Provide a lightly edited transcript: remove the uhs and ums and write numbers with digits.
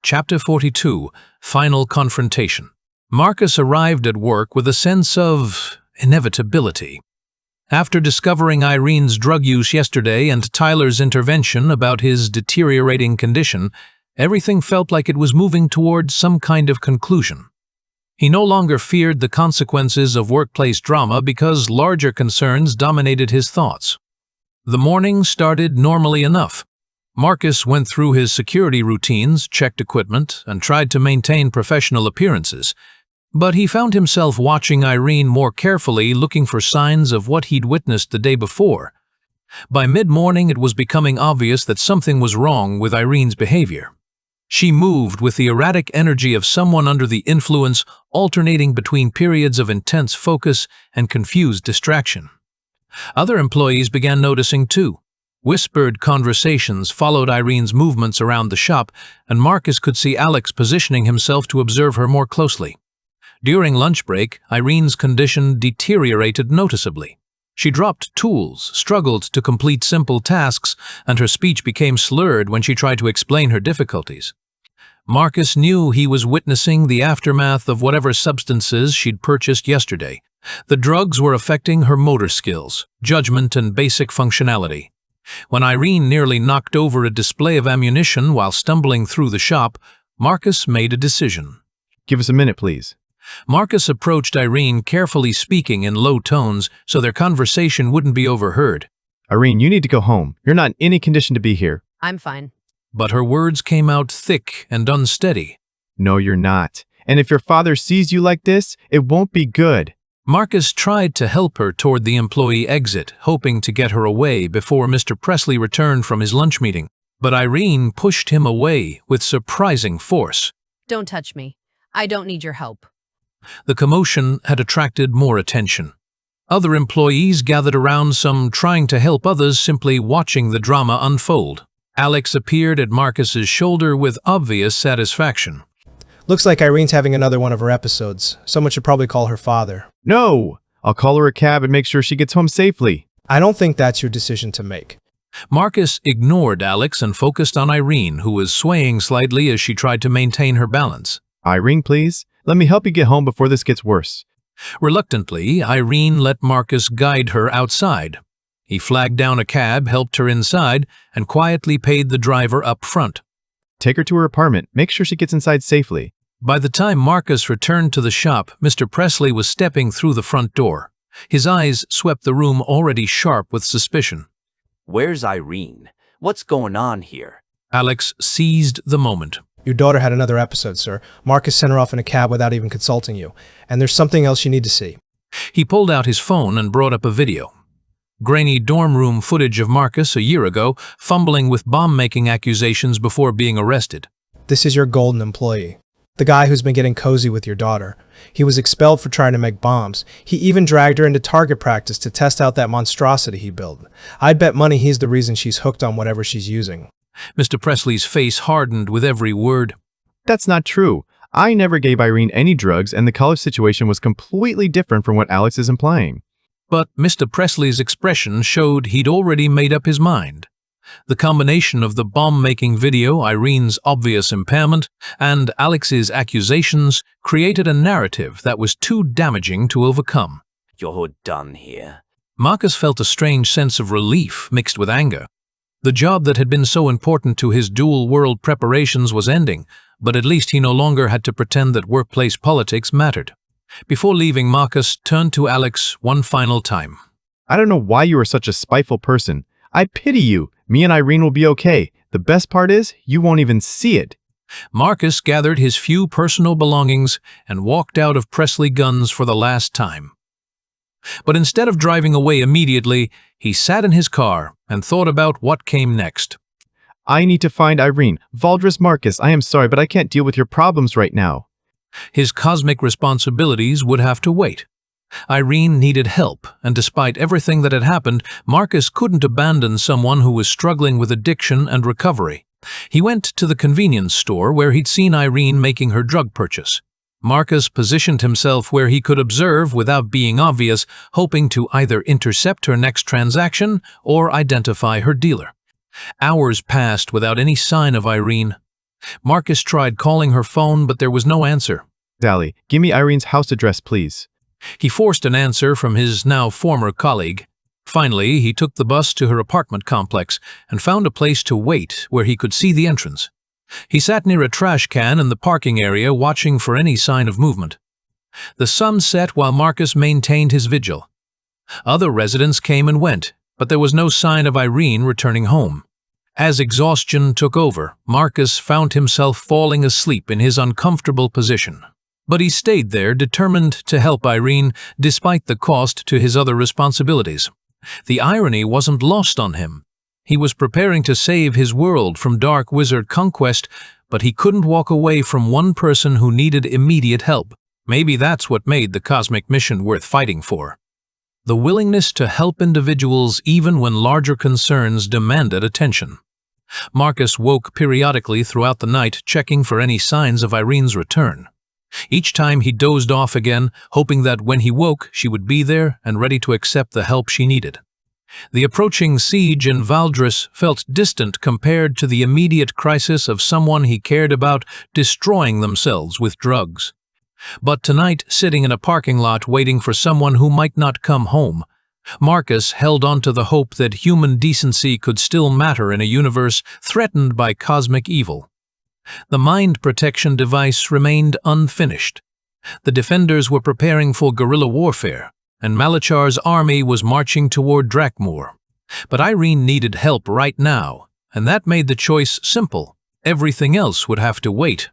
Chapter 42, Final Confrontation. Marcus arrived at work with a sense of inevitability. After discovering Irene's drug use yesterday and Tyler's intervention about his deteriorating condition, everything felt like it was moving towards some kind of conclusion. He no longer feared the consequences of workplace drama because larger concerns dominated his thoughts. The morning started normally enough. Marcus went through his security routines, checked equipment, and tried to maintain professional appearances, but he found himself watching Irene more carefully, looking for signs of what he'd witnessed the day before. By mid-morning, it was becoming obvious that something was wrong with Irene's behavior. She moved with the erratic energy of someone under the influence, alternating between periods of intense focus and confused distraction. Other employees began noticing too. Whispered conversations followed Irene's movements around the shop, and Marcus could see Alex positioning himself to observe her more closely. During lunch break, Irene's condition deteriorated noticeably. She dropped tools, struggled to complete simple tasks, and her speech became slurred when she tried to explain her difficulties. Marcus knew he was witnessing the aftermath of whatever substances she'd purchased yesterday. The drugs were affecting her motor skills, judgment, and basic functionality. When Irene nearly knocked over a display of ammunition while stumbling through the shop, Marcus made a decision. Give us a minute, please. Marcus approached Irene, carefully speaking in low tones so their conversation wouldn't be overheard. Irene, you need to go home. You're not in any condition to be here. I'm fine. But her words came out thick and unsteady. No, you're not. And if your father sees you like this, it won't be good. Marcus tried to help her toward the employee exit, hoping to get her away before Mr. Presley returned from his lunch meeting. But Irene pushed him away with surprising force. Don't touch me. I don't need your help. The commotion had attracted more attention. Other employees gathered around, some trying to help, others simply watching the drama unfold. Alex appeared at Marcus's shoulder with obvious satisfaction. Looks like Irene's having another one of her episodes. Someone should probably call her father. No! I'll call her a cab and make sure she gets home safely. I don't think that's your decision to make. Marcus ignored Alex and focused on Irene, who was swaying slightly as she tried to maintain her balance. Irene, please. Let me help you get home before this gets worse. Reluctantly, Irene let Marcus guide her outside. He flagged down a cab, helped her inside, and quietly paid the driver up front. Take her to her apartment. Make sure she gets inside safely. By the time Marcus returned to the shop, Mr. Presley was stepping through the front door. His eyes swept the room, already sharp with suspicion. Where's Irene? What's going on here? Alex seized the moment. Your daughter had another episode, sir. Marcus sent her off in a cab without even consulting you. And there's something else you need to see. He pulled out his phone and brought up a video. Grainy dorm room footage of Marcus a year ago, fumbling with bomb-making accusations before being arrested. This is your golden employee. The guy who's been getting cozy with your daughter. He was expelled for trying to make bombs. He even dragged her into target practice to test out that monstrosity he built. I'd bet money he's the reason she's hooked on whatever she's using. Mr. Presley's face hardened with every word. That's not true. I never gave Irene any drugs, and the college situation was completely different from what Alex is implying. But Mr. Presley's expression showed he'd already made up his mind. The combination of the bomb-making video, Irene's obvious impairment, and Alex's accusations created a narrative that was too damaging to overcome. You're done here. Marcus felt a strange sense of relief mixed with anger. The job that had been so important to his dual-world preparations was ending, but at least he no longer had to pretend that workplace politics mattered. Before leaving, Marcus turned to Alex one final time. I don't know why you are such a spiteful person. I pity you. Me and Irene will be okay. The best part is, you won't even see it. Marcus gathered his few personal belongings and walked out of Presley Guns for the last time. But instead of driving away immediately, he sat in his car and thought about what came next. I need to find Irene. Valdres Marcus, I am sorry, but I can't deal with your problems right now. His cosmic responsibilities would have to wait. Irene needed help, and despite everything that had happened, Marcus couldn't abandon someone who was struggling with addiction and recovery. He went to the convenience store where he'd seen Irene making her drug purchase. Marcus positioned himself where he could observe without being obvious, hoping to either intercept her next transaction or identify her dealer. Hours passed without any sign of Irene. Marcus tried calling her phone, but there was no answer. Sally, give me Irene's house address, please. He forced an answer from his now former colleague. Finally, he took the bus to her apartment complex and found a place to wait where he could see the entrance. He sat near a trash can in the parking area, watching for any sign of movement. The sun set while Marcus maintained his vigil. Other residents came and went, but there was no sign of Irene returning home. As exhaustion took over, Marcus found himself falling asleep in his uncomfortable position. But he stayed there, determined to help Irene despite the cost to his other responsibilities. The irony wasn't lost on him. He was preparing to save his world from dark wizard conquest, but he couldn't walk away from one person who needed immediate help. Maybe that's what made the cosmic mission worth fighting for. The willingness to help individuals even when larger concerns demanded attention. Marcus woke periodically throughout the night, checking for any signs of Irene's return. Each time he dozed off again, hoping that when he woke, she would be there and ready to accept the help she needed. The approaching siege in Valdris felt distant compared to the immediate crisis of someone he cared about destroying themselves with drugs. But tonight, sitting in a parking lot waiting for someone who might not come home, Marcus held on to the hope that human decency could still matter in a universe threatened by cosmic evil. The mind protection device remained unfinished. The defenders were preparing for guerrilla warfare, and Malachar's army was marching toward Drakmor. But Irene needed help right now, and that made the choice simple. Everything else would have to wait